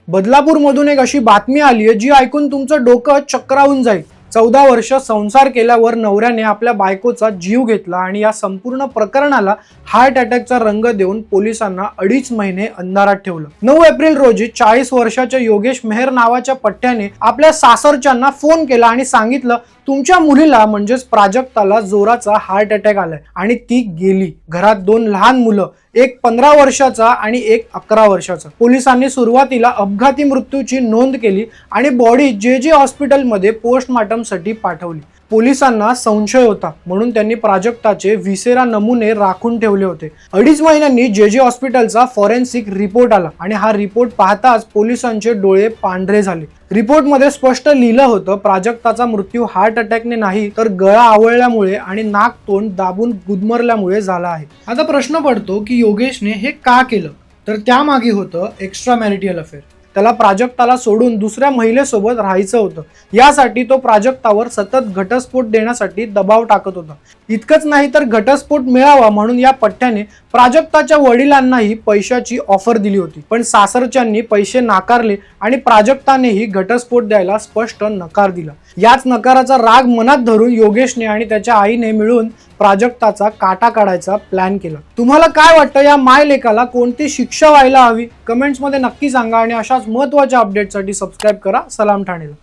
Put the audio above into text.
बदलापूरमधून एक अशी बातमी आली आहे जी ऐकून तुमचं डोकं चक्रावून जाईल। 14 वर्ष संसार केल्यावर नवऱ्याने आपल्या बायकोचा जीव घेतला आणि या संपूर्ण प्रकरणाला हार्ट अटॅकचा रंग देऊन पोलिसांना 2.5 महिने अंधारात ठेवलं। 9 एप्रिल रोजी 40 वर्षाच्या योगेश मेहर नावाच्या पठ्ठ्याने आपल्या सासरच्यांना फोन केला आणि सांगितलं तुमच्या मुलीला म्हणजेच प्राजक्ताला जोराचा हार्ट अटॅक आलाय आणि ती गेली। घरात 2 लहान मुलं, एक 15 वर्षाचा आणि एक 11 वर्षाचा। पोलिसांनी सुरुवातीला अपघाती मृत्यूची नोंद केली आणि बॉडी जे हॉस्पिटलमध्ये पोस्टमॉर्टमसाठी पाठवली। पोलिसांना संशय होता म्हणून त्यांनी प्राजक्ताचे व्हिसेरा नमुने राखून ठेवले होते। 2.5 महिन्यांनी जे हॉस्पिटलचा फॉरेन्सिक रिपोर्ट आला आणि हा रिपोर्ट पाहताच पोलिसांचे डोळे पांढरे झाले। रिपोर्टमध्ये स्पष्ट लिहिलं होतं प्राजक्ताचा मृत्यू हार्ट अटॅकने नाही तर गळा आवळल्यामुळे आणि नाक तोंड दाबून गुदमरल्यामुळे झाला आहे। आता प्रश्न पडतो की योगेशने हे का केलं, तर त्यामागे होतं एक्स्ट्रा मॅरिटल अफेअर। त्याला प्राजक्ताला सोडून दुसऱ्या महिलेसोबत राहायचं होतं। यासाठी तो प्राजक्तावर सतत घटस्फोट देण्यासाठी दबाव टाकत होता। इतकंच नाही तर घटस्फोट मिळावा म्हणून या पठ्ठ्याने प्राजक्ताच्या वडिलांनाही पैशाची ऑफर दिली होती, पण सासरच्यांनी पैसे नाकारले आणि प्राजक्तानेही घटस्फोट द्यायला स्पष्ट नकार दिला। याच नकाराचा राग मनात धरून योगेशने आणि त्याच्या आईने मिळून प्राजक्ताचा काटा काढायचा प्लॅन केला। तुम्हाला काय वाटतं, या माय लेकाला कोणती शिक्षा व्हायला हवी? कमेंट्स मध्ये नक्की सांगा आणि अशाच महत्त्वाच्या अपडेटसाठी सबस्क्राइब करा सलाम ठाणेला।